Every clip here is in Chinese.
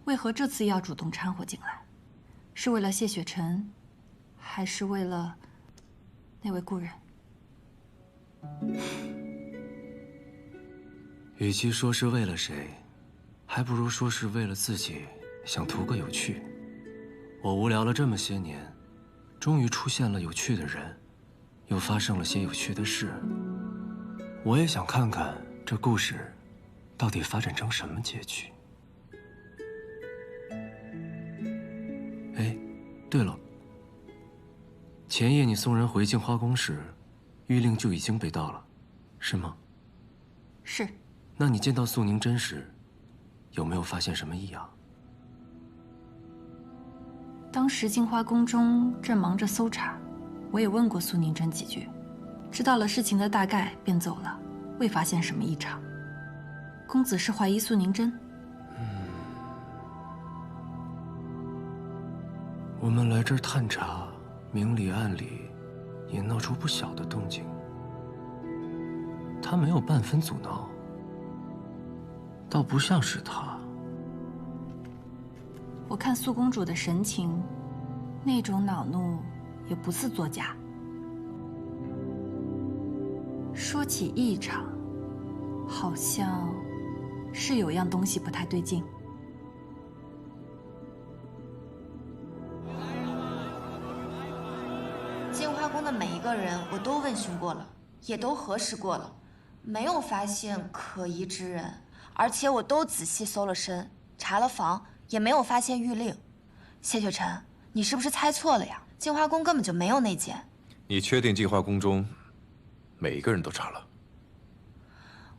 为何这次要主动掺和进来？是为了谢雪晨，还是为了那位故人？与其说是为了谁，还不如说是为了自己，想图个有趣。我无聊了这么些年，终于出现了有趣的人，又发生了些有趣的事。我也想看看这故事到底发展成什么结局。哎，对了，前夜你送人回镜花宫时，玉令就已经被盗了，是吗？是。那你见到素宁真时，有没有发现什么异样？当时镜花宫中正忙着搜查，我也问过苏宁真几句，知道了事情的大概便走了，未发现什么异常。公子是怀疑苏宁真？我们来这儿探查，明里暗里也闹出不小的动静。他没有半分阻挠，倒不像是他。我看苏公主的神情，那种恼怒也不似作假。说起异常，好像是有样东西不太对劲。镜花宫的每一个人我都问询过了，也都核实过了，没有发现可疑之人，而且我都仔细搜了身，查了房，也没有发现玉令。谢雪晨，你是不是猜错了呀？镜花宫根本就没有内奸。你确定镜花宫中每一个人都查了？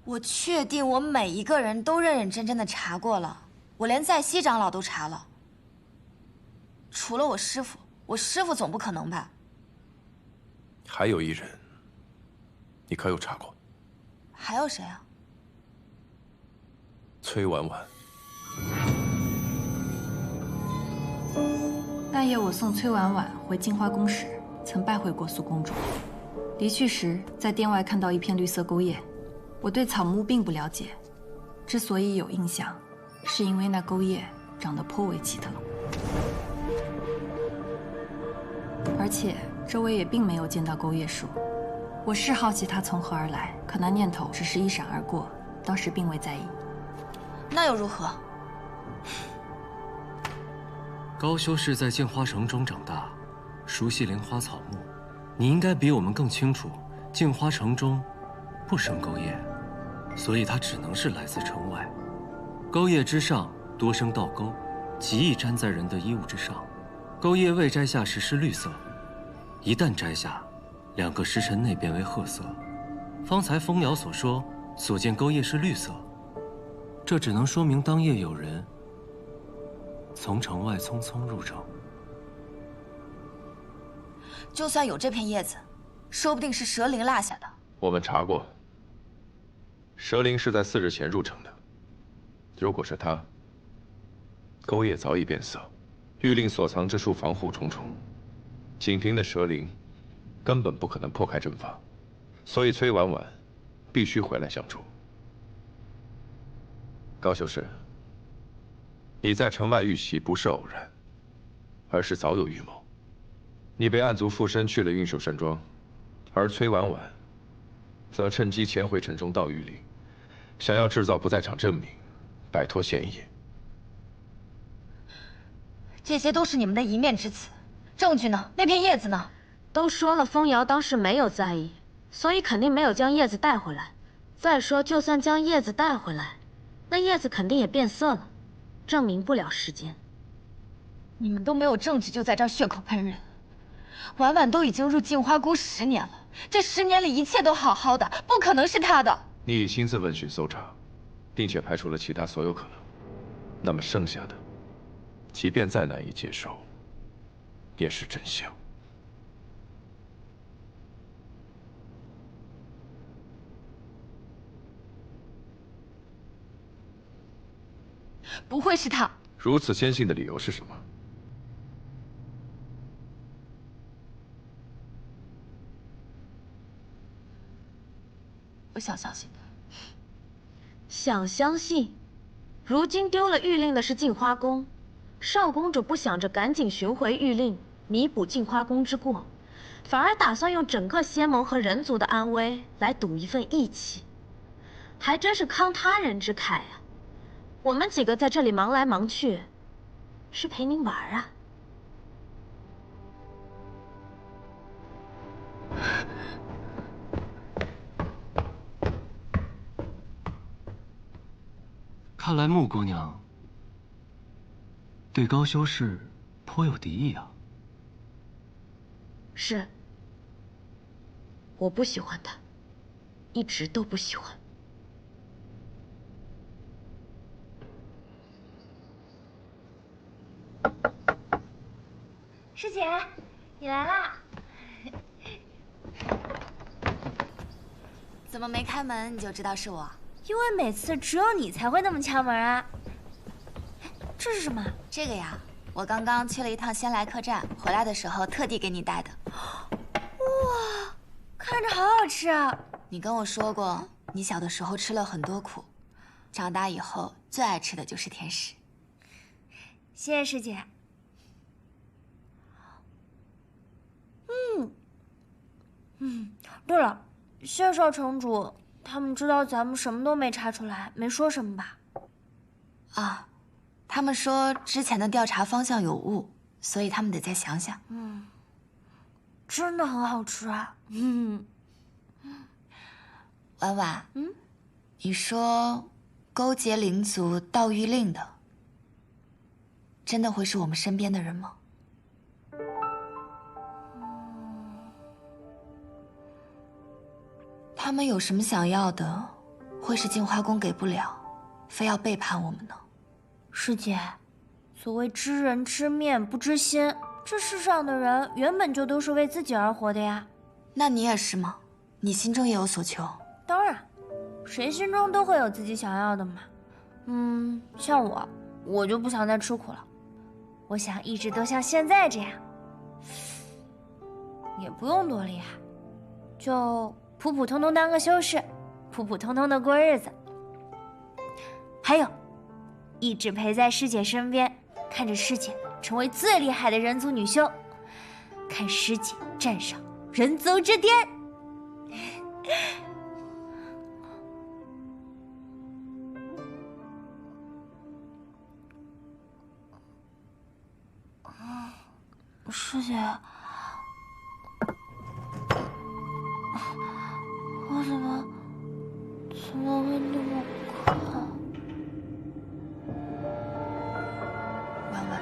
我确定我每一个人都认认真真的查过了，我连在西长老都查了。除了我师父，我师父总不可能吧？还有一人，你可有查过？还有谁啊？崔婉婉。那夜我送崔婉婉回镜花宫时，曾拜会过苏公主。离去时，在殿外看到一片绿色钩叶。我对草木并不了解，之所以有印象，是因为那钩叶长得颇为奇特，而且周围也并没有见到钩叶树。我是好奇它从何而来，可那念头只是一闪而过，当时并未在意。那又如何？高修是在镜花城中长大，熟悉灵花草木，你应该比我们更清楚，镜花城中不生钩叶，所以它只能是来自城外。钩叶之上多生倒钩，极易粘在人的衣物之上。钩叶未摘下时是绿色，一旦摘下，2个时辰内变为褐色。方才风瑶所说，所见钩叶是绿色，这只能说明当夜有人从城外匆匆入城。就算有这片叶子，说不定是蛇灵落下的。我们查过，蛇灵是在4日前入城的。如果是他，钩叶早已变色，玉令所藏之处防护重重，仅凭的蛇灵根本不可能破开阵法，所以崔婉婉必须回来相助。高修士，你在城外遇袭不是偶然，而是早有预谋。你被暗族附身去了运寿山庄，而崔婉婉则趁机潜回城中盗玉令，想要制造不在场证明，摆脱嫌疑。这些都是你们的一面之词，证据呢？那片叶子呢？都说了，风瑶当时没有在意，所以肯定没有将叶子带回来。再说，就算将叶子带回来，那叶子肯定也变色了，证明不了时间。你们都没有证据，就在这儿血口喷人。婉婉都已经入镜花宫10年了，这10年里一切都好好的，不可能是她的。你已亲自问询搜查，并且排除了其他所有可能，那么剩下的，即便再难以接受，也是真相。不会是他。如此坚信的理由是什么？我想相信他。想相信，如今丢了玉令的是镜花宫，少公主不想着赶紧寻回玉令，弥补镜花宫之过，反而打算用整个仙盟和人族的安危来赌一份义气，还真是慷他人之慨啊！我们几个在这里忙来忙去，是陪您玩啊。看来穆姑娘对高修士颇有敌意啊。是，我不喜欢他，一直都不喜欢。师姐，你来啦！怎么没开门你就知道是我？因为每次只有你才会那么敲门啊。这是什么？这个呀，我刚刚去了一趟仙来客栈，回来的时候特地给你带的。哇，看着好好吃啊！你跟我说过，你小的时候吃了很多苦，长大以后最爱吃的就是甜食。谢谢师姐。对了，谢少城主，他们知道咱们什么都没查出来，没说什么吧？啊，他们说之前的调查方向有误，所以他们得再想想。真的很好吃啊。婉婉，你说勾结灵族盗玉令的，真的会是我们身边的人吗？他们有什么想要的，会是镜花宫给不了，非要背叛我们呢？师姐，所谓知人知面不知心，这世上的人原本就都是为自己而活的呀。那你也是吗？你心中也有所求？当然，谁心中都会有自己想要的嘛。像我就不想再吃苦了，我想一直都像现在这样，也不用多厉害，就普普通通当个修士，普普通通的过日子。还有，一直陪在师姐身边，看着师姐成为最厉害的人族女修，看师姐站上人族之巅。师姐，我怎么会那么快？婉婉，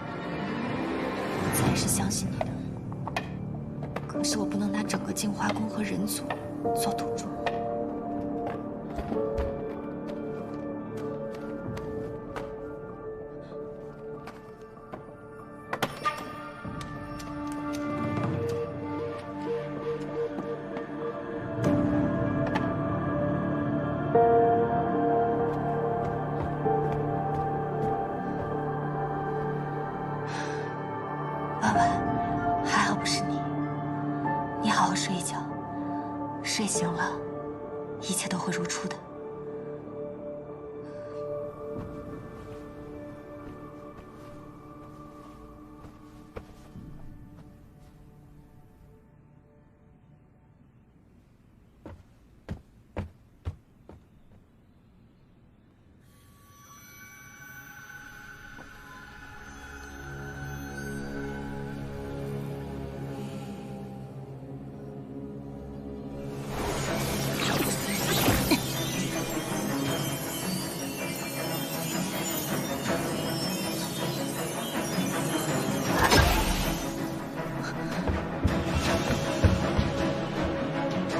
我自然是相信你的，可是我不能拿整个镜花宫和人族做赌注。婉婉，还好不是你。你好好睡一觉，睡醒了，一切都会如初的。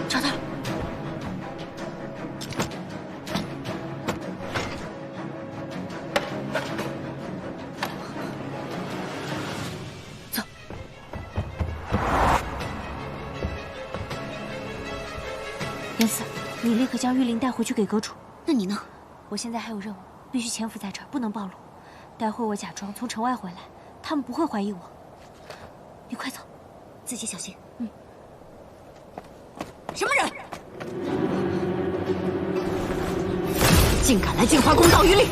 找到了。走。严四，你立刻将玉灵带回去给阁主。那你呢？我现在还有任务，必须潜伏在这儿，不能暴露。待会我假装从城外回来，他们不会怀疑我。你快走，自己小心。什么人？竟敢来净华宫盗玉令！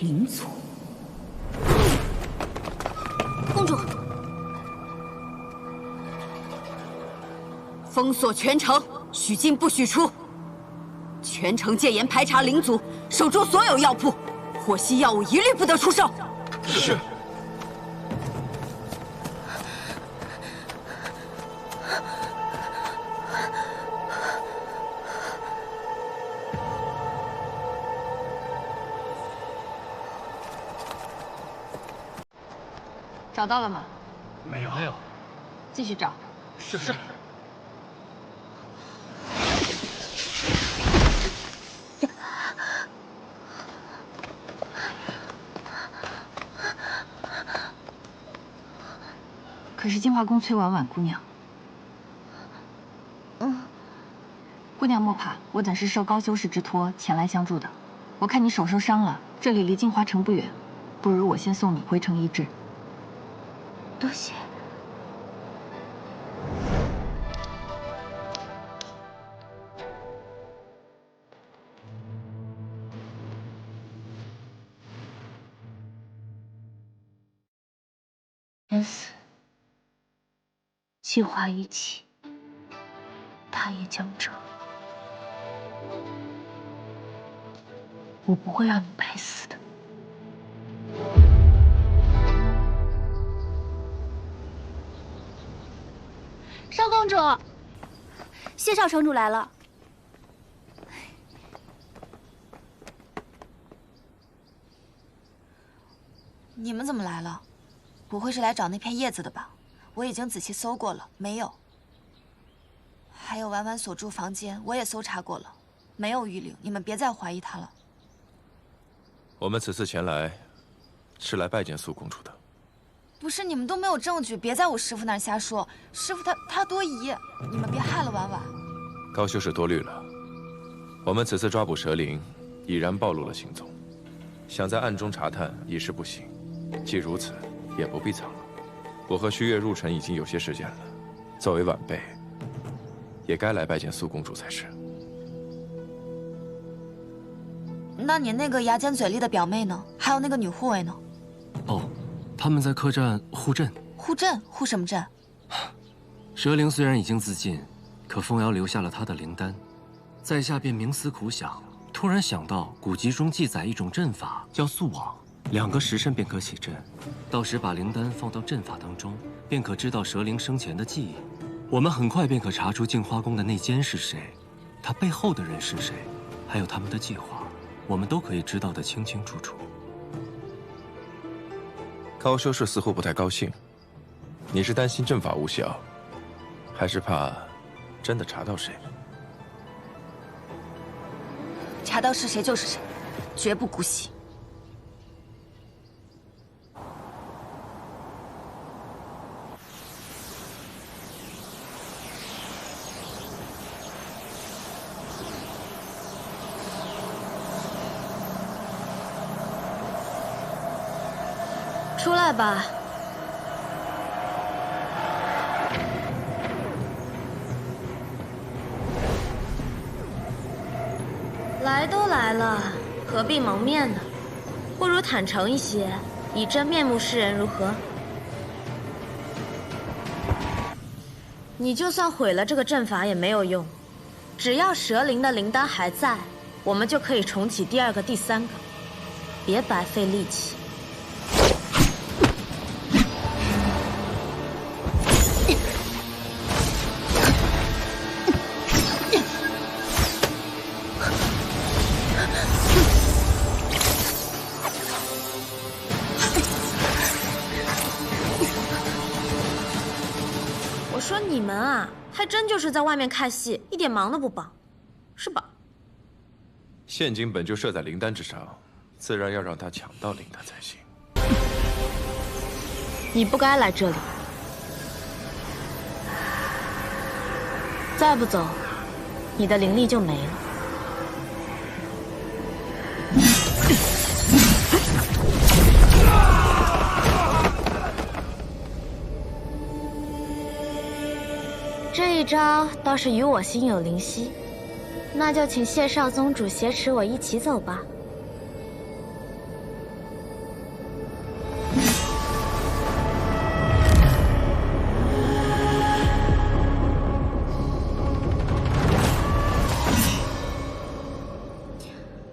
灵族，公主，封锁全城，许进不许出。全城戒严排查灵族，守住所有药铺，获悉药物一律不得出售。是。找到了吗？没有。继续找。是。可是净华宫崔婉婉姑娘。姑娘莫怕，我等是受高修士之托前来相助的。我看你手受伤了，这里离净华城不远，不如我先送你回城医治。多谢。人死，计划一起，大业将成。我不会让你白死的。少公主，谢少城主来了。你们怎么来了？不会是来找那片叶子的吧？我已经仔细搜过了，没有。还有婉婉所住房间，我也搜查过了，没有玉令。你们别再怀疑她了。我们此次前来，是来拜见苏公主的。不是，你们都没有证据，别在我师父那儿瞎说。师父他多疑，你们别害了婉婉。高修士多虑了。我们此次抓捕蛇灵，已然暴露了行踪，想在暗中查探已是不行。既如此，也不必藏了。我和虚月入城已经有些时间了，作为晚辈，也该来拜见苏公主才是。那你那个牙尖嘴利的表妹呢？还有那个女护卫呢？哦，他们在客栈护阵。护阵？护什么阵？蛇灵虽然已经自尽，可凤瑶留下了她的灵丹，在下便冥思苦想，突然想到古籍中记载一种阵法，叫素网，2个时辰便可起阵。到时把灵丹放到阵法当中，便可知道蛇灵生前的记忆。我们很快便可查出净华宫的内奸是谁，他背后的人是谁，还有他们的计划，我们都可以知道得清清楚楚。高修士似乎不太高兴，你是担心阵法无效，还是怕真的查到谁？查到是谁就是谁，绝不姑息。出来吧。来都来了，何必蒙面呢？不如坦诚一些，以真面目示人，如何？你就算毁了这个阵法也没有用，只要蛇灵的灵丹还在，我们就可以重启第2个、第3个，别白费力气。我说你们啊，还真就是在外面看戏，一点忙都不帮，是吧？现金本就设在灵丹之上，自然要让他抢到灵丹才行。你不该来这里。再不走，你的灵力就没了。这一招倒是与我心有灵犀，那就请谢少宗主挟持我一起走吧。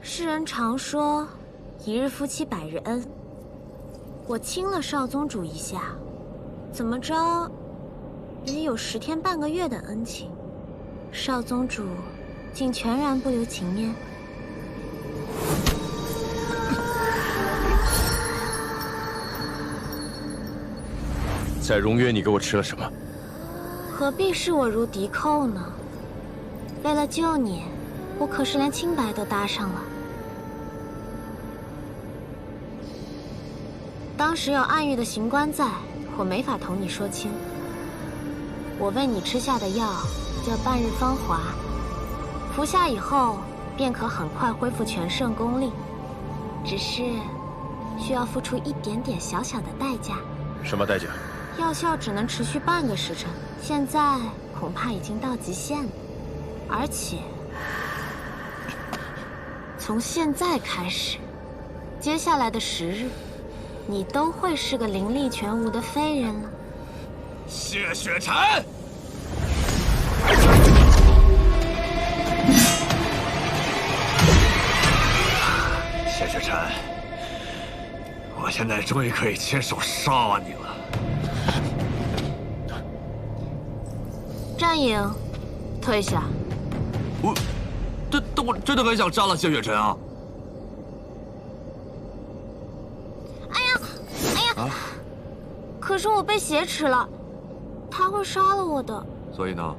世人常说，一日夫妻百日恩。我亲了少宗主一下，怎么着？也有10天半个月的恩情，少宗主竟全然不留情面。在荣渊，你给我吃了什么？何必视我如敌寇呢？为了救你，我可是连清白都搭上了。当时有暗域的刑官在，我没法同你说清。我为你吃下的药叫半日芳华，服下以后便可很快恢复全盛功力，只是需要付出一点点小小的代价。什么代价？药效只能持续半个时辰，现在恐怕已经到极限了。而且从现在开始，接下来的10日，你都会是个灵力全无的废人了。谢雪晨，谢雪晨，我现在终于可以亲手杀你了。战影，退下。但我真的很想杀了谢雪晨啊！哎呀！可是我被挟持了，他会杀了我的。所以呢？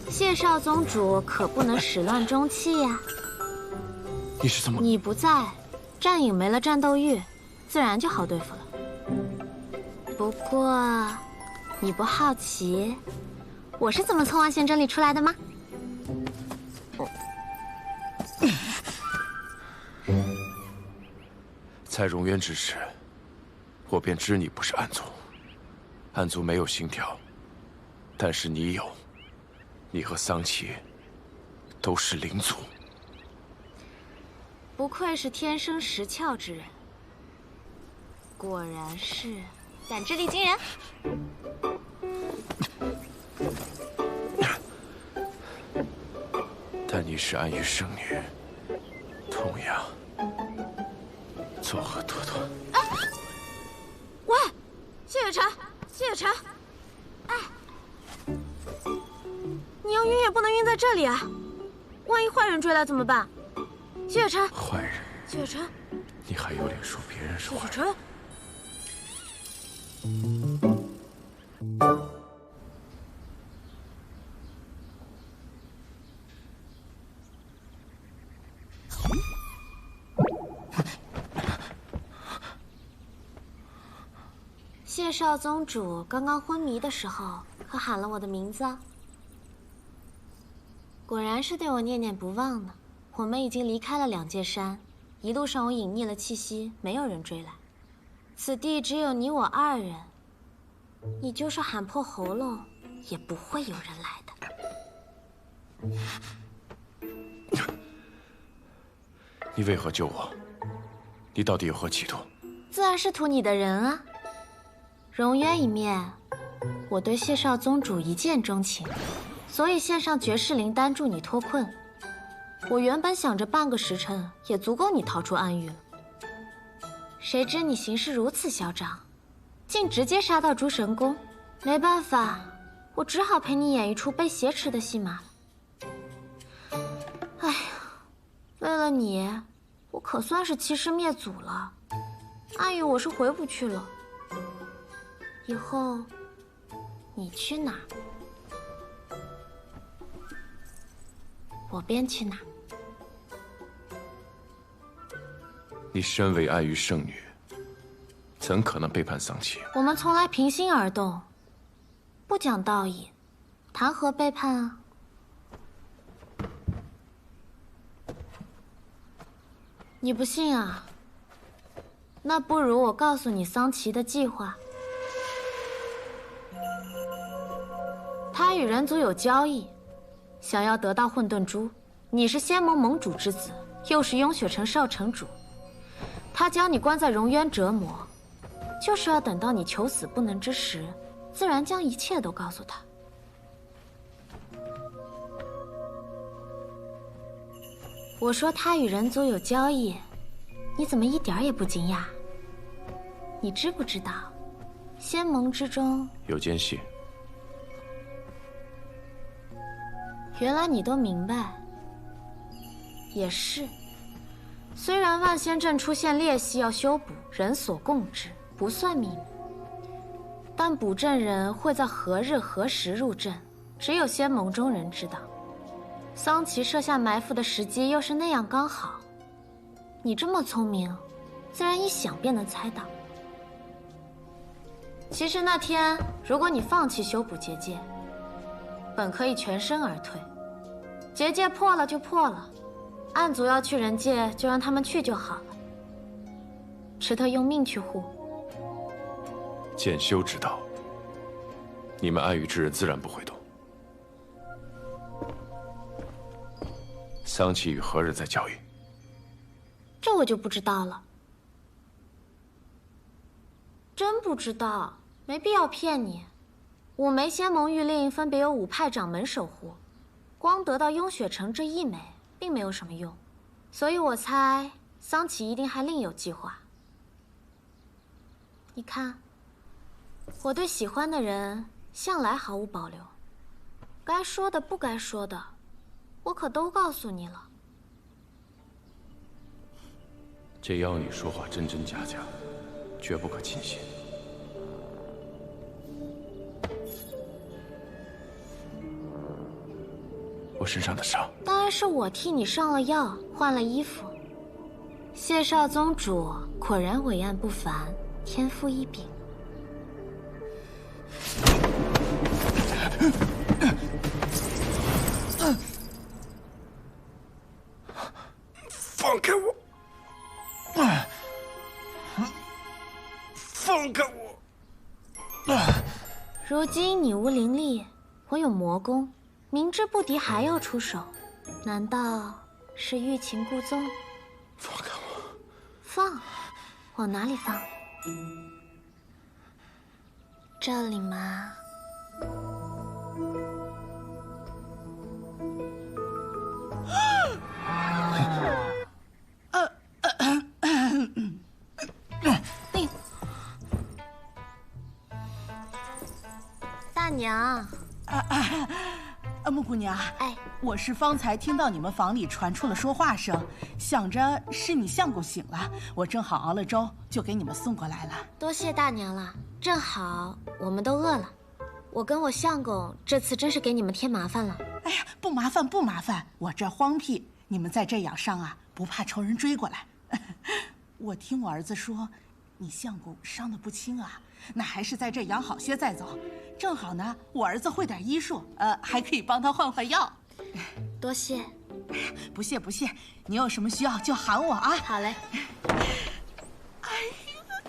谢少宗主可不能始乱终弃呀！你是怎么？你不在，战影没了战斗欲，自然就好对付了。不过，你不好奇我是怎么从王贤这里出来的吗？在荣渊之时，我便知你不是暗族。暗族没有心跳，但是你有。你和桑琪都是灵族。不愧是天生识窍之人，果然是胆智力惊人。但你是暗域圣女，同样作何多端？哎，喂，谢雪晨，谢雪晨，哎，你要晕也不能晕在这里啊！万一坏人追来怎么办？谢雪晨，坏人？谢雪晨，你还有脸说别人是坏人？谢雪晨。谢少宗主刚刚昏迷的时候，可喊了我的名字啊！果然是对我念念不忘呢。我们已经离开了两界山，一路上我隐匿了气息，没有人追来。此地只有你我2人，你就是喊破喉咙，也不会有人来的。你为何救我？你到底有何企图？自然是图你的人啊！荣渊一面，我对谢少宗主一见钟情，所以献上绝世灵丹助你脱困。我原本想着半个时辰也足够你逃出暗域了，谁知你行事如此嚣张，竟直接杀到诸神宫。没办法，我只好陪你演一出被挟持的戏码了。哎呀，为了你，我可算是欺师灭祖了。暗域我是回不去了，以后你去哪儿，我便去哪儿。你身为爱玉圣女，怎可能背叛桑琪？我们从来平心而动，不讲道义，谈何背叛啊？你不信啊？那不如我告诉你桑琪的计划。他与人族有交易，想要得到混沌珠。你是仙盟盟主之子，又是雍雪城少城主。他将你关在荣渊折磨，就是要等到你求死不能之时，自然将一切都告诉他。我说他与人族有交易，你怎么一点也不惊讶？你知不知道，仙盟之中有间隙。原来你都明白。也是，虽然万仙阵出现裂隙要修补，人所共知，不算秘密。但补阵人会在何日何时入阵，只有仙盟中人知道。桑琪设下埋伏的时机又是那样刚好，你这么聪明，自然一想便能猜到。其实那天，如果你放弃修补结界，本可以全身而退。结界破了就破了，暗族要去人界，就让他们去就好了。池特用命去护。剑修知道，你们爱玉之人自然不会动。桑琪与何日在交易？这我就不知道了。真不知道，没必要骗你。五枚仙盟玉令分别由5派掌门守护，光得到雍雪城这1枚，并没有什么用。所以我猜桑琪一定还另有计划。你看，我对喜欢的人向来毫无保留，该说的不该说的，我可都告诉你了。这妖女说话真真假假，绝不可轻信。我身上的伤，当然是我替你上了药，换了衣服。谢少宗主果然伟岸不凡，天赋异禀。放开我！放开我！如今你无灵力，我有魔功，明知不敌还要出手，难道是欲擒故纵？放开我！放？往哪里放？这里吗？大娘，木姑娘，哎，我是方才听到你们房里传出了说话声，想着是你相公醒了，我正好熬了粥，就给你们送过来了。多谢大娘了，正好我们都饿了。我跟我相公这次真是给你们添麻烦了。哎呀，不麻烦不麻烦，我这荒僻，你们再这样伤啊，不怕仇人追过来。我听我儿子说，你相公伤得不轻啊，那还是在这养好些再走。正好呢，我儿子会点医术，还可以帮他换换药。多谢。不谢不谢，你有什么需要就喊我啊。好嘞。哎呀，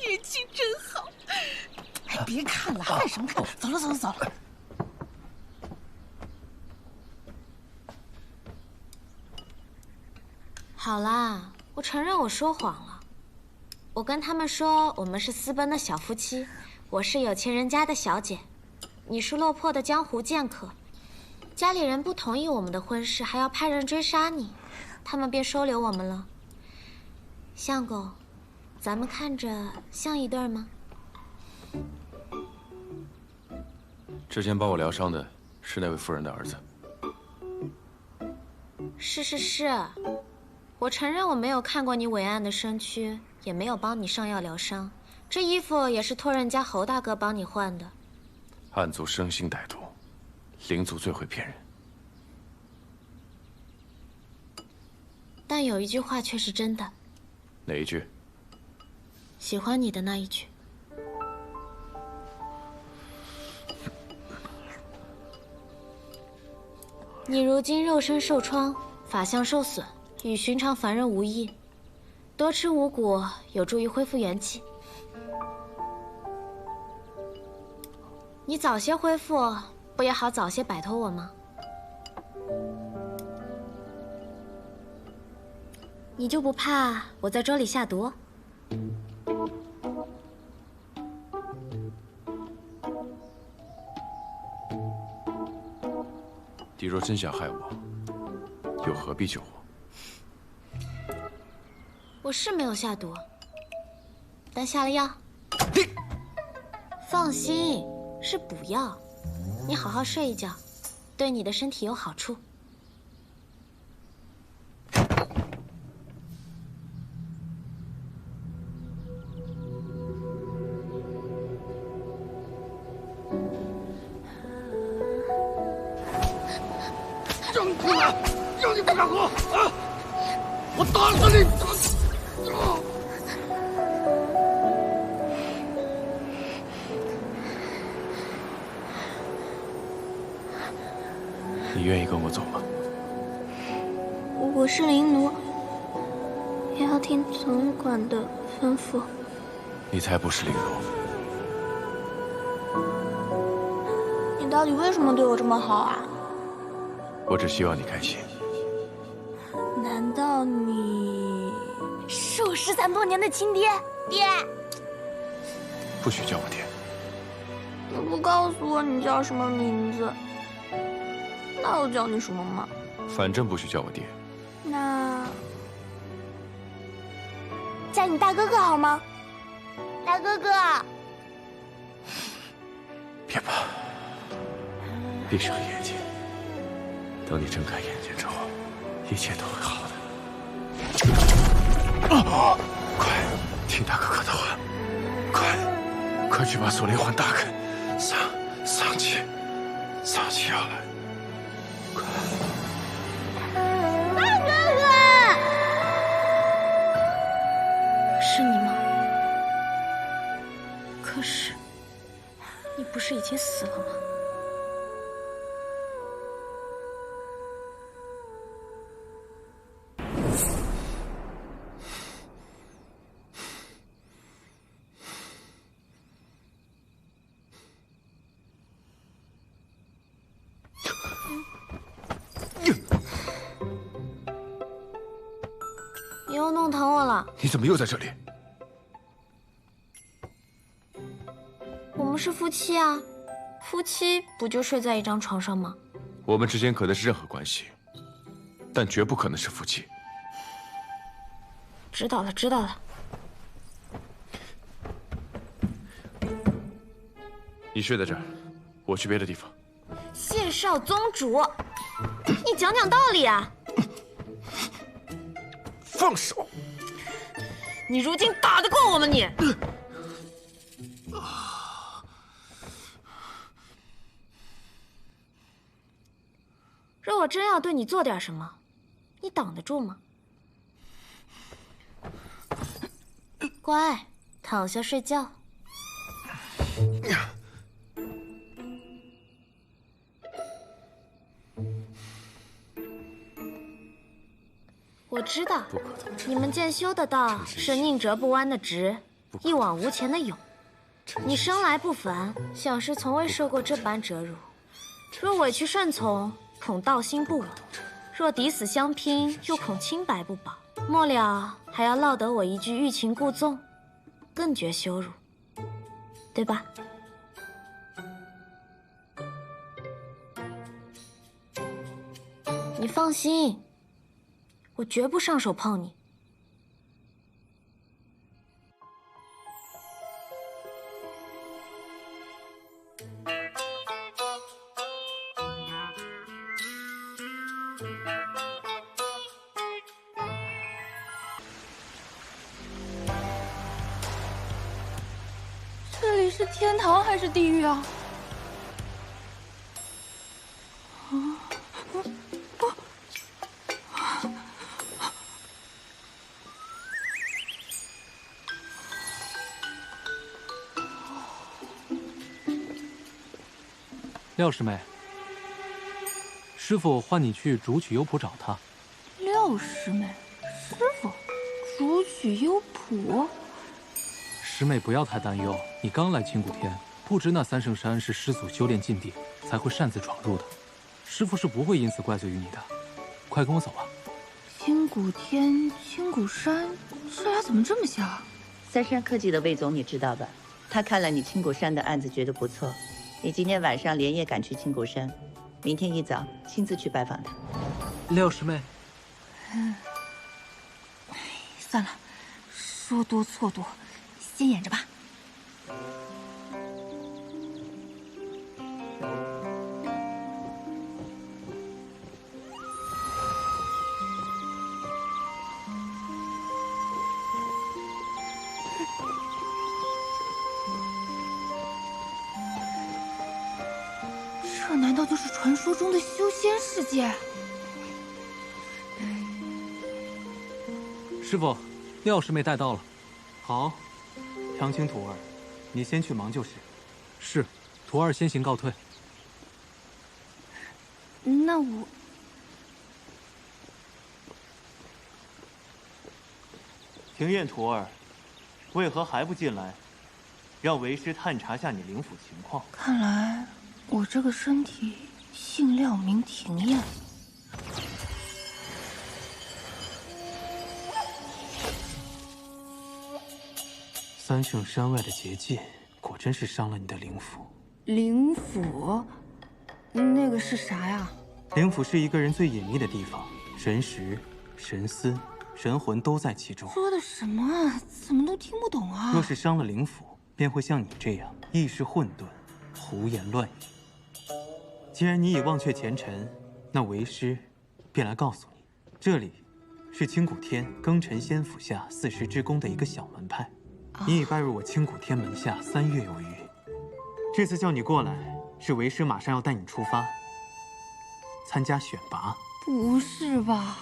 运气真好。哎，别看了，看什么看？走了走了走了。好啦，我承认我说谎了。我跟他们说我们是私奔的小夫妻，我是有钱人家的小姐，你是落魄的江湖剑客。家里人不同意我们的婚事，还要派人追杀你，他们便收留我们了。相公，咱们看着像一对吗？之前帮我疗伤的是那位夫人的儿子。是，我承认我没有看过你伟岸的身躯，也没有帮你上药疗伤。这衣服也是托人家侯大哥帮你换的。暗族生性歹毒，灵族最会骗人。但有一句话却是真的。哪一句？喜欢你的那一句。你如今肉身受创，法相受损，与寻常凡人无异。多吃五谷有助于恢复元气。你早些恢复，不也好早些摆脱我吗？你就不怕我在粥里下毒？你若真想害我，又何必救我？我是没有下毒，但下了药。放心，是补药。你好好睡一觉，对你的身体有好处。让你出来，让你不敢喝啊！我打死你！你愿意跟我走吗？我是灵奴，也要听总管的吩咐。你才不是灵奴！你到底为什么对我这么好啊？我只希望你开心。难道你是我13多年的亲爹？爹，不许叫我爹。你不告诉我你叫什么名字，那我叫你什么吗？反正不许叫我爹。那叫你大哥哥好吗？大哥哥。别怕，闭上眼睛。等你睁开眼睛之后，一切都会好的。快，听大哥哥的话，快去把锁灵环打开，丧气要来，快！大哥哥，是你吗？可是，你不是已经死了吗？你又弄疼我了。你怎么又在这里？我们是夫妻啊，夫妻不就睡在一张床上吗？我们之间可能是任何关系，但绝不可能是夫妻。知道了。你睡在这儿，我去别的地方。谢少宗主，你讲道理啊！放手！你如今打得过我吗你？若我真要对你做点什么，你挡得住吗？乖，躺下睡觉。我知道，你们剑修的道是宁折不弯的直，一往无前的勇。你生来不凡，小时从未受过这般折辱。若委屈顺从，恐道心不稳；若抵死相拼，又恐清白不保。末了还要落得我一句欲擒故纵，更觉羞辱，对吧？你放心。我绝不上手碰你。是天堂还是地狱啊？廖师妹，师傅唤你去竹取幽谱找他。廖师妹，师傅，竹取幽谱。师妹不要太担忧，你刚来青谷天，不知那三圣山是师祖修炼禁地，才会擅自闯入的。师傅是不会因此怪罪于你的。快跟我走吧。青谷天、青谷山，这俩怎么这么像？三山科技的魏总你知道吧？他看了你青谷山的案子，觉得不错。你今天晚上连夜赶去青谷山，明天一早亲自去拜访他。廖师妹，算了，说多错多，先演着吧。这难道就是传说中的修仙世界？师傅，廖师妹带到了。好，长青徒儿，你先去忙就是。是，徒儿先行告退。那我……庭院徒儿，为何还不进来？让为师探查下你灵府情况。看来我这个身体姓廖名庭燕。三圣山外的结界，果真是伤了你的灵府。灵府？那个是啥呀？灵府是一个人最隐秘的地方，神识、神思、神魂都在其中。说的什么啊？怎么都听不懂啊！若是伤了灵府，便会像你这样意识混沌，胡言乱语。既然你已忘却前尘，那为师便来告诉你，这里是青谷天庚辰仙府下40之宫的一个小门派。你已拜入我青谷天门下3月有余。这次叫你过来，是为师马上要带你出发，参加选拔。不是吧？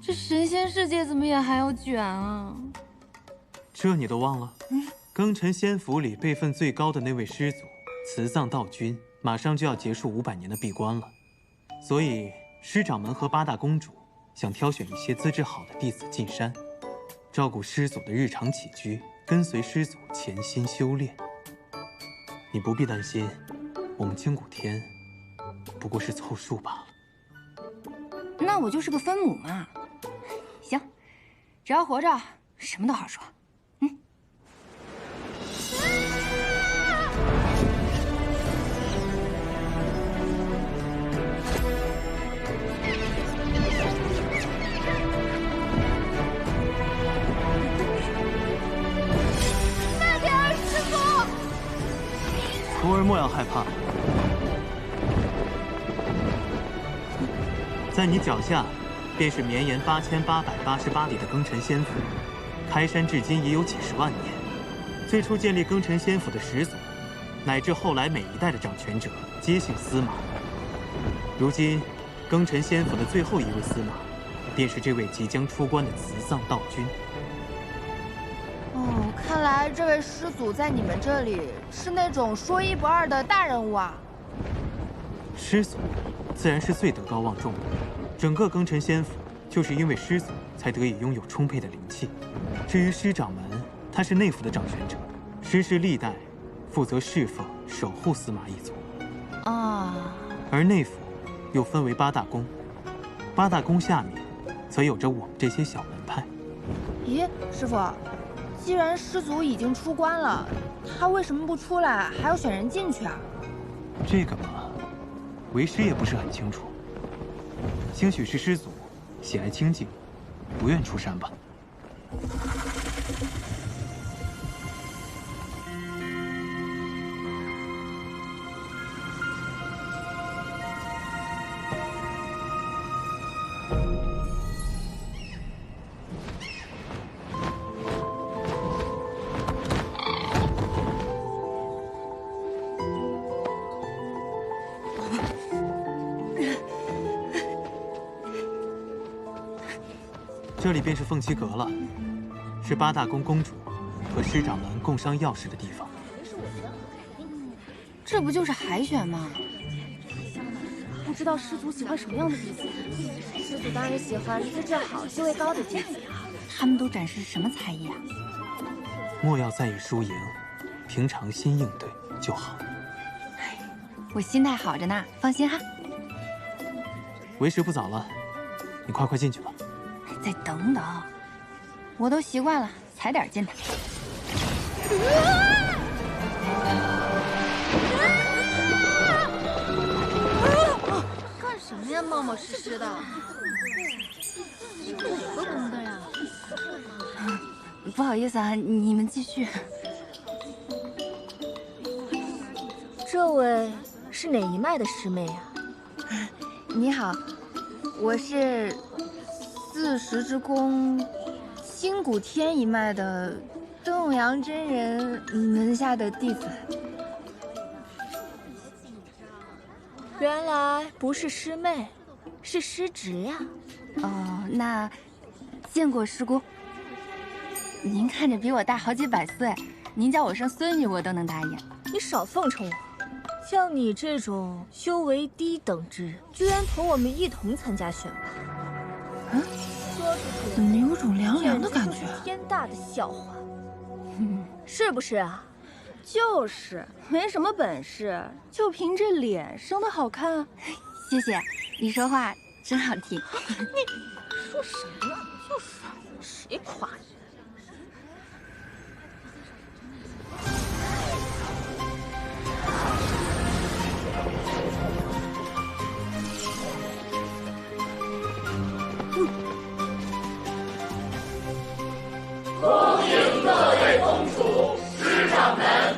这神仙世界怎么也还要卷啊？这你都忘了？庚辰仙府里辈分最高的那位师祖慈藏道君，马上就要结束500年的闭关了，所以师掌门和8大公主想挑选一些资质好的弟子进山，照顾师祖的日常起居，跟随师祖潜心修炼。你不必担心，我们青谷天不过是凑数罢了。那我就是个分母嘛。行，只要活着，什么都好说。徒儿莫要害怕，在你脚下，便是绵延8888里的庚辰仙府。开山至今已有几10万年，最初建立庚辰仙府的始祖，乃至后来每一代的掌权者，皆姓司马。如今，庚辰仙府的最后一位司马，便是这位即将出关的慈藏道君。哦，看来这位师祖在你们这里是那种说一不二的大人物啊。师祖，自然是最德高望重的。整个庚辰仙府，就是因为师祖才得以拥有充沛的灵气。至于师掌门，他是内府的掌权者，师世历代负责侍奉、守护司马一族。啊。而内府又分为8大宫，8大宫下面，则有着我们这些小门派。咦，师傅，既然师祖已经出关了，他为什么不出来，还要选人进去啊？这个嘛，为师也不是很清楚。兴许是师祖喜爱清静，不愿出山吧。这里便是凤栖阁了，是八大宫公主和师掌门共商要事的地方。这不就是海选吗？不知道师祖喜欢什么样的弟子？师祖当然喜欢资质好、修为高的弟子。他们都展示什么才艺啊？莫要在意输赢，平常心应对就好。我心态好着呢，放心哈。为时不早了，你快进去吧。再等等，我都习惯了，踩点进来。干什么呀，冒冒失失的？哪个宫的呀？不好意思啊，你们继续。这位是哪一脉的师妹呀？你好，我是40之宫新古天一脉的东阳真人门下的弟子。原来不是师妹，是师侄呀。哦，那见过师姑。您看着比我大好几百岁，您叫我声孙女我都能答应。你少奉承我。像你这种修为低等之人，居然同我们一同参加选拔，说出去怎么有种凉凉的感觉？天大的笑话，是不是啊？就是，没什么本事，就凭这脸生得好看。谢谢，你说话真好听。你说什么？就是，谁夸你？恭迎各位公主、师掌门。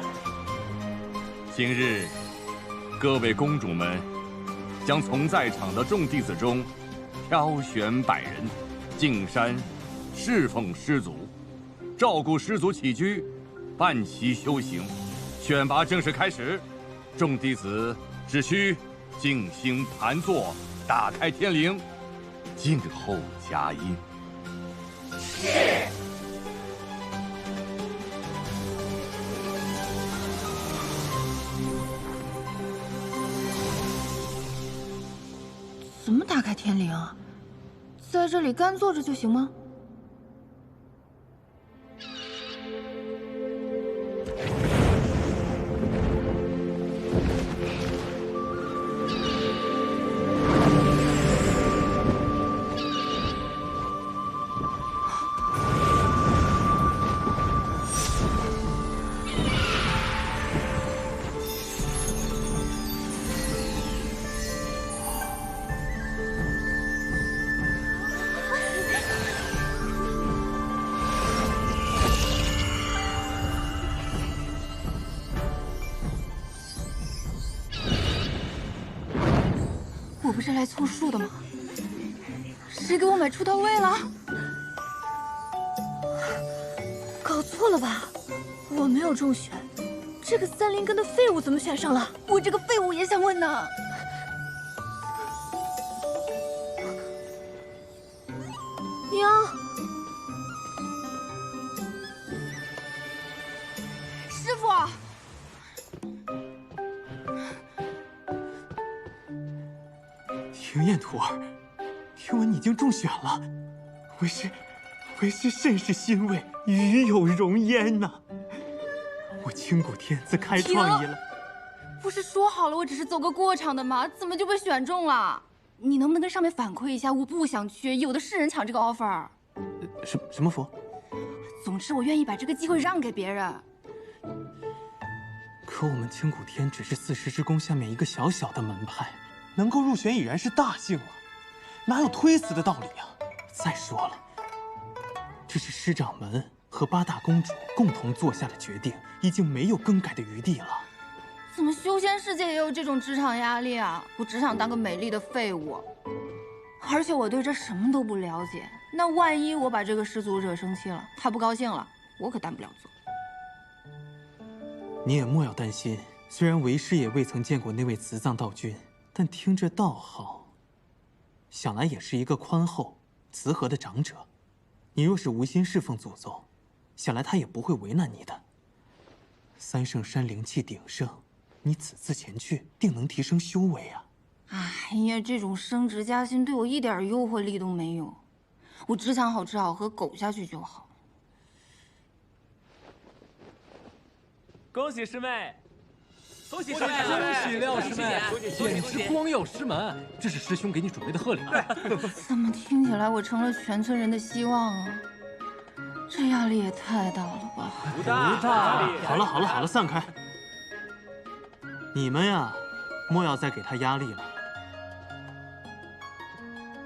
今日，各位公主们将从在场的众弟子中挑选100人，进山侍奉师祖，照顾师祖起居，伴其修行。选拔正式开始，众弟子只需静心盘坐，打开天灵，静候佳音。是。怎么打开天灵啊？在这里干坐着就行吗？我不是来凑数的吗？谁给我买出道位了？搞错了吧？我没有中选，这个3灵根的废物怎么选上了？我这个废物也想问呢。娘，师傅。庭燕徒儿，听闻你已经中选了，为师甚是欣慰，与有荣焉呐。我清谷天自开创以来，不是说好了我只是走个过场的吗？怎么就被选中了？你能不能跟上面反馈一下？我不想去，有的是人抢这个 offer。什么符？总之，我愿意把这个机会让给别人。可我们清谷天只是40之宫下面一个小小的门派。能够入选已然是大幸了，哪有推辞的道理呀？再说了，这是师掌门和8大公主共同做下的决定，已经没有更改的余地了。怎么修仙世界也有这种职场压力啊？我只想当个美丽的废物，而且我对这什么都不了解。那万一我把这个师祖惹生气了，他不高兴了，我可担不了责。你也莫要担心，虽然为师也未曾见过那位慈藏道君。但听着道号，想来也是一个宽厚、慈和的长者。你若是无心侍奉祖宗，想来他也不会为难你的。三圣山灵气鼎盛，你此次前去，定能提升修为啊！哎呀，这种升职加薪对我一点诱惑力都没有，我只想好吃好喝，苟下去就好。恭喜师妹！恭喜师妹！恭喜廖师妹！简直光耀师门，这是师兄给你准备的贺礼。怎么听起来我成了全村人的希望啊？这压力也太大了吧！不大。好了，散开。你们呀，莫要再给他压力了。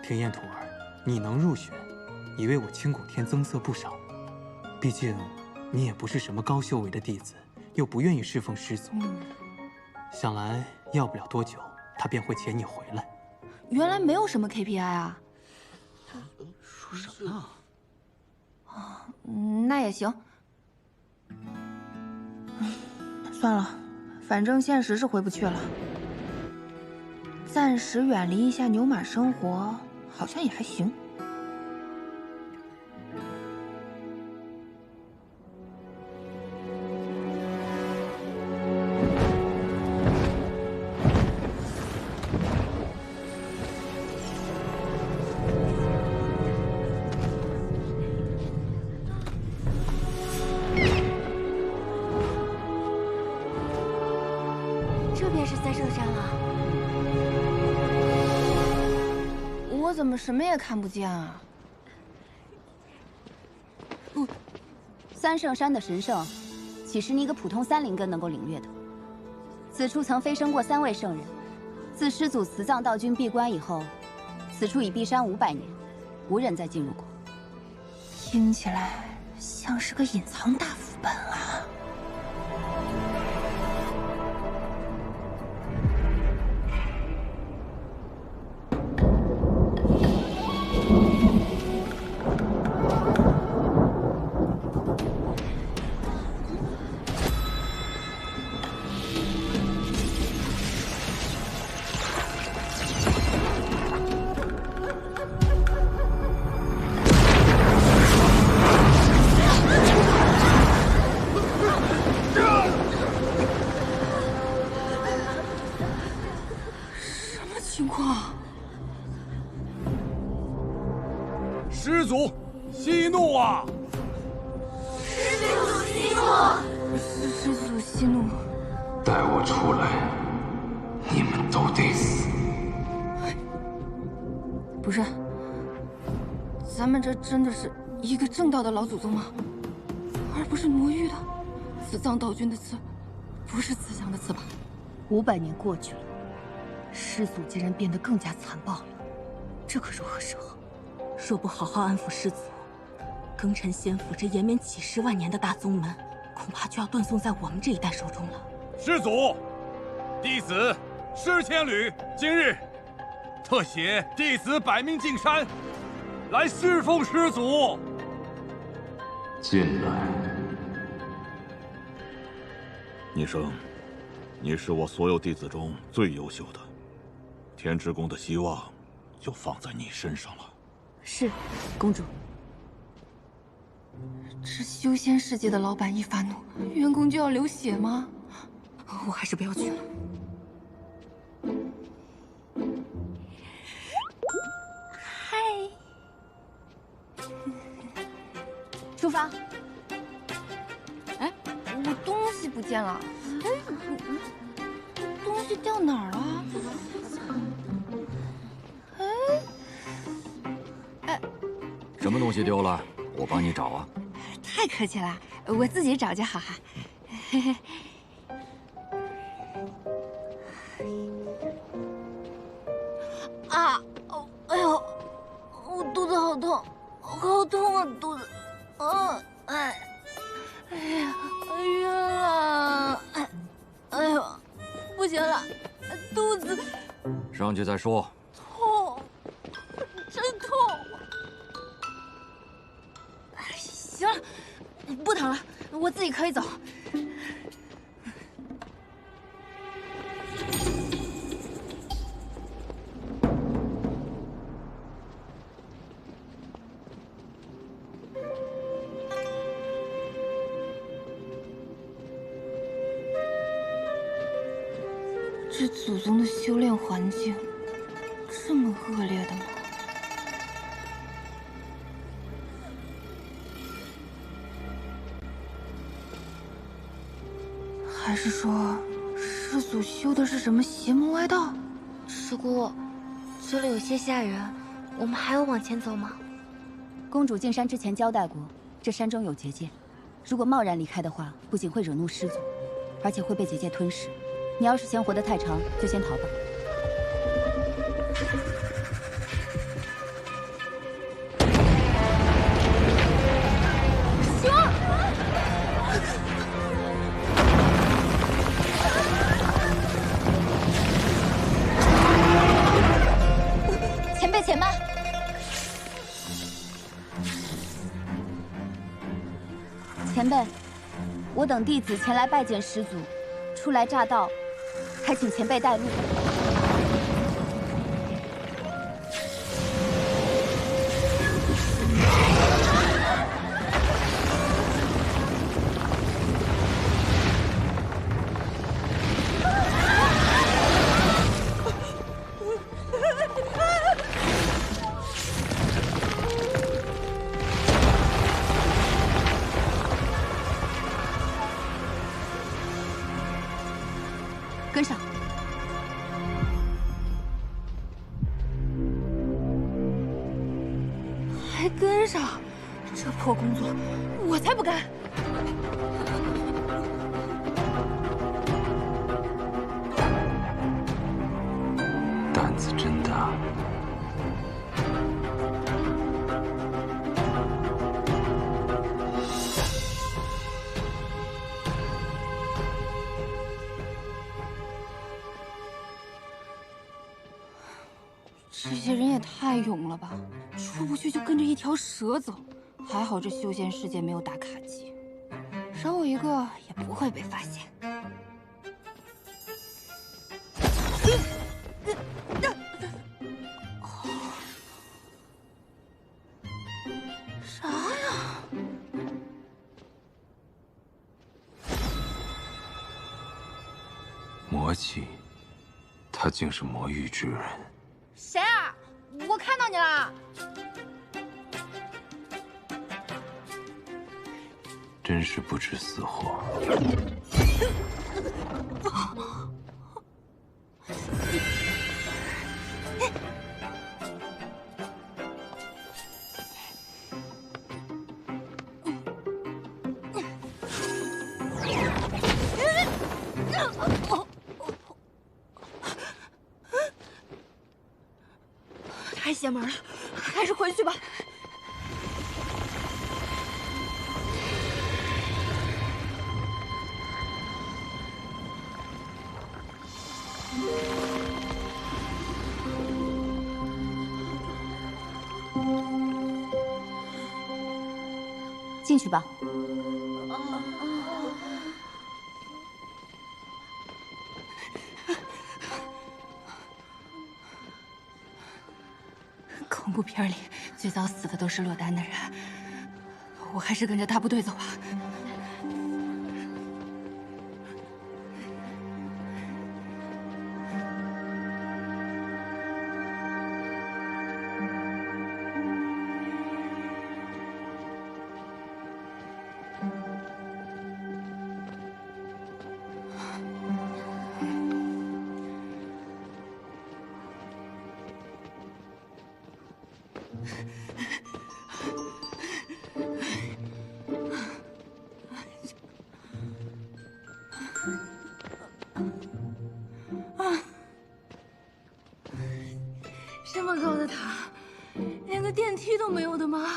天焰徒儿，你能入选，已为我清谷天增色不少。毕竟，你也不是什么高修为的弟子，又不愿意侍奉师祖。想来要不了多久，他便会遣你回来。原来没有什么 KPI 啊！说什么呢？那也行。算了，反正现实是回不去了。暂时远离一下牛马生活，好像也还行。这便是三圣山了。我怎么什么也看不见啊？三圣山的神圣，岂是你一个普通三灵根能够领略的？此处曾飞升过3位圣人，自师祖慈藏道君闭关以后，此处已闭山500年，无人再进入过。听起来像是个隐藏大副本啊！情况？师祖息怒啊！师祖息怒！师祖息怒！带我出来，你们都得死！不是，咱们这真的是一个正道的老祖宗吗？而不是挪玉的。慈藏道君的刺，不是慈祥的刺吧？500年过去了。师祖竟然变得更加残暴了，这可如何是好？若不好好安抚师祖，庚辰仙府这延绵几10万年的大宗门，恐怕就要断送在我们这一代手中了。师祖，弟子施千缕，今日特携弟子百命进山，来侍奉师祖。进来。逆生，你是我所有弟子中最优秀的。天之宫的希望就放在你身上了。是，公主。这修仙世界的老板一发怒，员工就要流血吗？我还是不要去了。嗨，出发。哎，我东西不见了。东西掉哪儿了？什么东西丢了？我帮你找啊！太客气了，我自己找就好哈。啊！哎呦，我肚子好痛，好痛啊，肚子！哎呀，晕了！哎呦，不行了，肚子上去再说。痛，真痛！行了，不疼了，我自己可以走。这祖宗的修炼环境这么恶劣的吗？还是说，师祖修的是什么邪门歪道？师姑，这里有些吓人，我们还要往前走吗？公主进山之前交代过，这山中有结界，如果贸然离开的话，不仅会惹怒师祖，而且会被结界吞噬。你要是嫌活得太长，就先逃吧。前辈，且慢！前辈，我等弟子前来拜见师祖，初来乍到，还请前辈带路。跟上。还跟上？这破工作，我才不干！胆子真大。这些人也太勇了吧！出不去就跟着一条蛇走。还好这修仙世界没有打卡机，少我一个也不会被发现。啥呀？魔气，他竟是魔域之人。谁啊？我看到你了。真是不知死活。太邪门了，还是回去吧。进去吧。恐怖片里最早死的都是落单的人，我还是跟着大部队走吧。这么高的塔，连个电梯都没有的吗？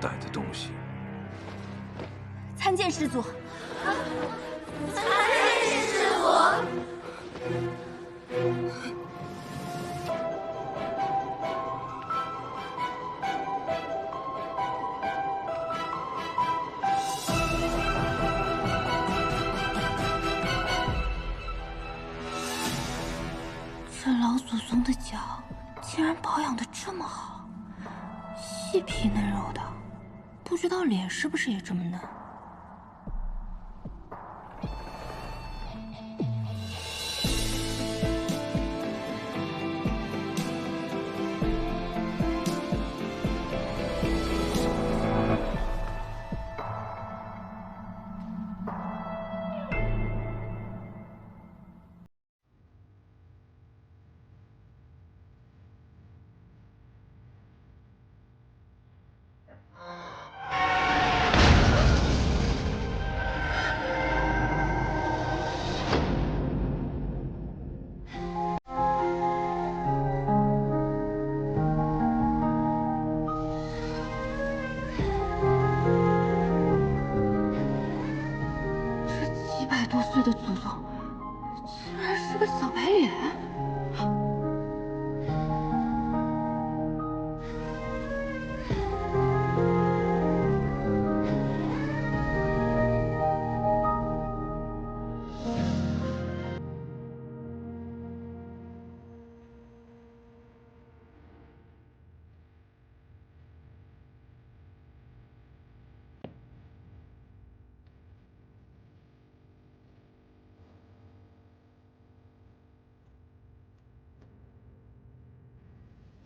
歹的东西。参见师祖。参见师祖。这老祖宗的脚竟然保养得这么好，细皮嫩肉的，不知道脸是不是也这么嫩？100多岁的祖宗，竟然是个小白脸！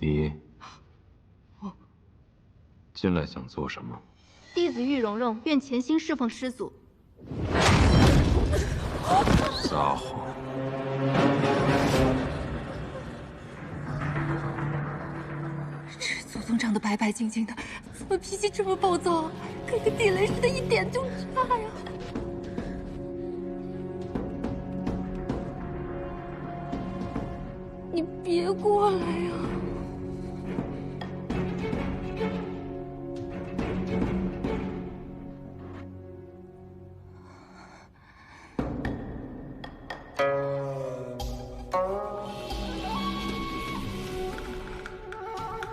你进来想做什么？弟子玉蓉蓉愿潜心侍奉师祖。撒谎！这祖宗长得白白净净的，怎么脾气这么暴躁啊？跟个地雷似的，一点就炸呀！你别过来呀！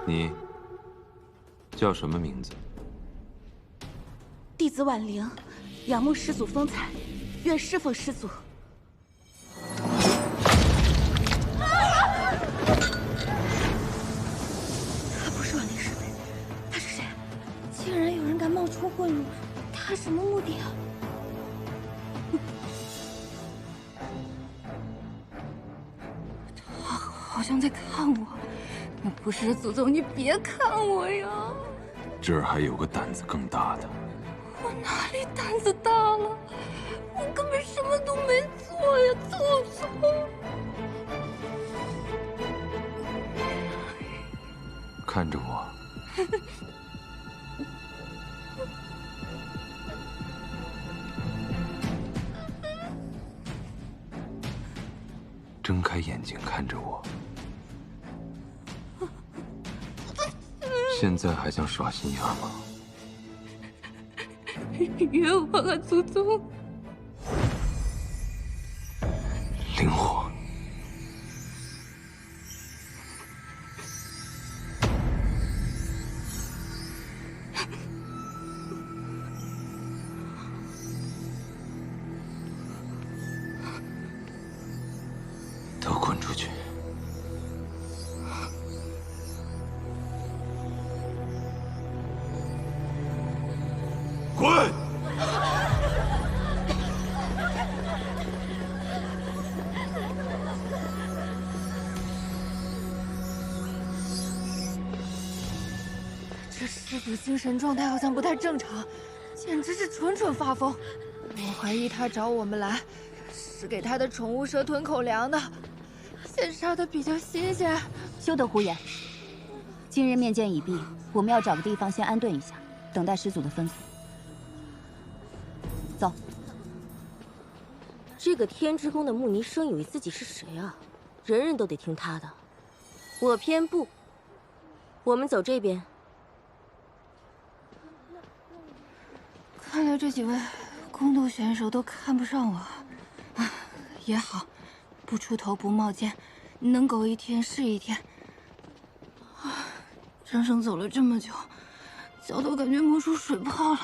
你叫什么名字？弟子婉玲，仰慕师祖风采，愿侍奉师祖。他不是婉玲师妹，他是谁？竟然有人敢冒充混入，他什么目的啊？他好像在看我。那不是祖宗，你别看我呀！这儿还有个胆子更大的。我哪里胆子大了？我根本什么都没做呀，祖宗！看着我。睁开眼睛看着我。现在还想耍心眼吗？冤枉啊，祖宗！灵火，都滚出去！滚！这师祖精神状态好像不太正常，简直是蠢发疯。我怀疑他找我们来，是给他的宠物蛇囤口粮的，现杀的比较新鲜。休得胡言！今日面见已毕，我们要找个地方先安顿一下，等待师祖的吩咐。走。这个天之宫的穆尼生以为自己是谁啊？人人都得听他的。我偏不。我们走这边。看来这几位宫斗选手都看不上我，啊，也好，不出头不冒尖，能苟一天是一天。啊，整整走了这么久，脚都感觉磨出水泡了。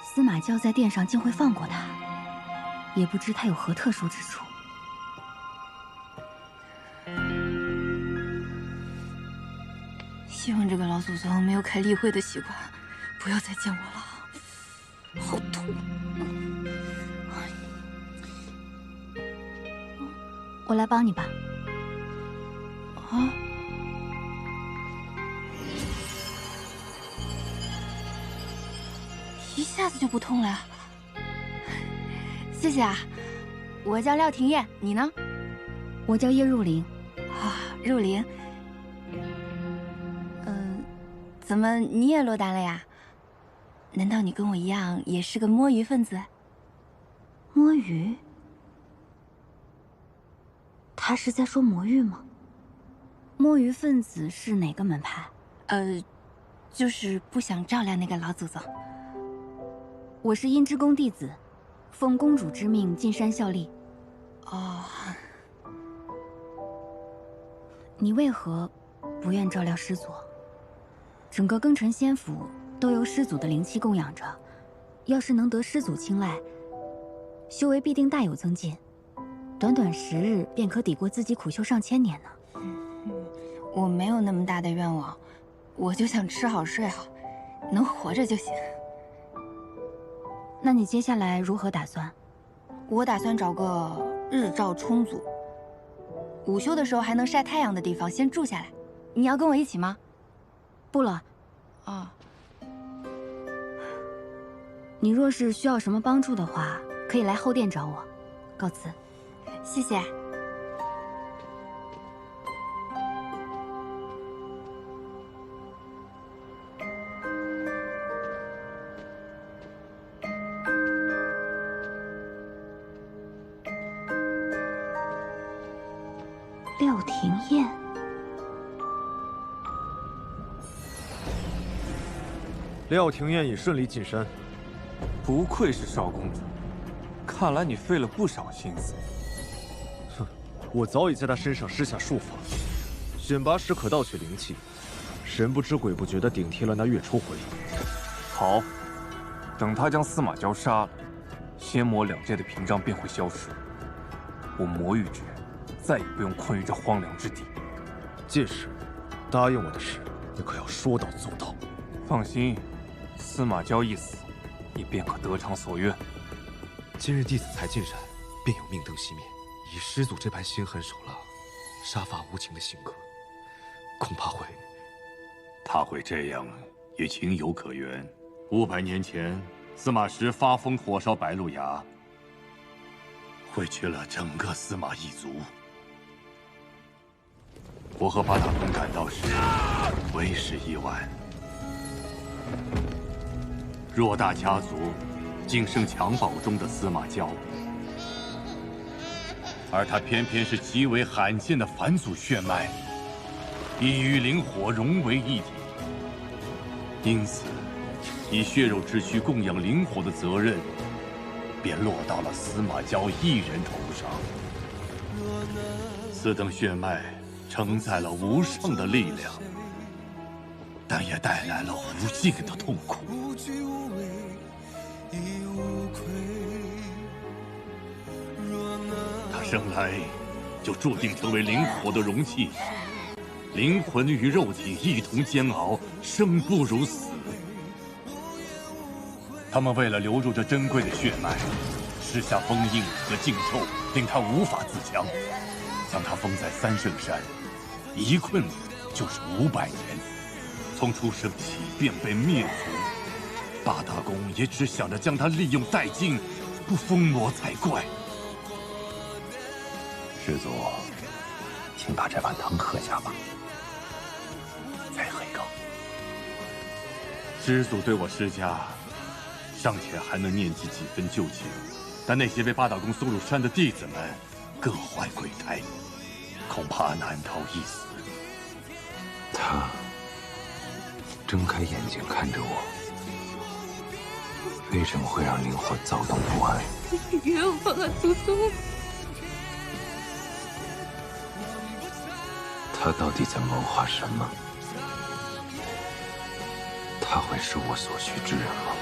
司马娇在殿上竟会放过他，也不知他有何特殊之处。希望这个老祖宗没有开例会的习惯，不要再见我了，好痛！我来帮你吧。啊？一下子就不痛了呀？谢谢啊！我叫廖廷烨，你呢？我叫叶入灵。啊，入灵。怎么你也落单了呀？难道你跟我一样也是个摸鱼分子？摸鱼？他是在说魔域吗？摸鱼分子是哪个门派？就是不想照料那个老祖宗。我是阴之宫弟子，奉公主之命进山效力。哦。你为何不愿照料师祖？整个庚辰仙府都由师祖的灵气供养着，要是能得师祖青睐，修为必定大有增进，短短10日便可抵过自己苦修上千年呢。我没有那么大的愿望，我就想吃好睡好，能活着就行。那你接下来如何打算？我打算找个日照充足、午休的时候还能晒太阳的地方先住下来。你要跟我一起吗？不了。啊。你若是需要什么帮助的话，可以来后殿找我。告辞。谢谢。廖廷烨。廖廷烨已顺利进山，不愧是少公主，看来你费了不少心思。哼，我早已在他身上施下术法，选拔时可盗取灵气，神不知鬼不觉地顶替了那月初魂。好，等他将司马娇杀了，仙魔两界的屏障便会消失，我魔域之人再也不用困于这荒凉之地。届时，答应我的事，你可要说到做到。放心。司马娇一死，你便可得偿所愿。今日弟子才进山，便有命灯熄灭。以师祖这般心狠手辣、杀伐无情的性格，恐怕会……他会这样，也情有可原。500年前，司马师发疯火烧白鹿崖，毁去了整个司马一族。我和八大公赶到时，为时已晚。偌大家族，仅剩襁褓中的司马娇，而他偏偏是极为罕见的返祖血脉，已与灵火融为一体。因此，以血肉之躯供养灵火的责任，便落到了司马娇一人头上。此等血脉承载了无上的力量，但也带来了无尽的痛苦。他生来就注定成为灵火的容器，灵魂与肉体一同煎熬，生不如死。他们为了留住这珍贵的血脉，施下封印和禁咒，令他无法自强，将他封在三圣山，一困就是500年。从出生起便被灭族，八大公也只想着将他利用殆尽，不封魔才怪。师祖，请把这碗汤喝下吧。再喝一口。师祖对我施加，尚且还能念及几分旧情，但那些被八达宫送入山的弟子们各怀鬼胎，恐怕难逃一死。他睁开眼睛看着我，为什么会让灵火躁动不安？冤枉啊，祖宗！他到底在谋划什么？他会是我所需之人吗？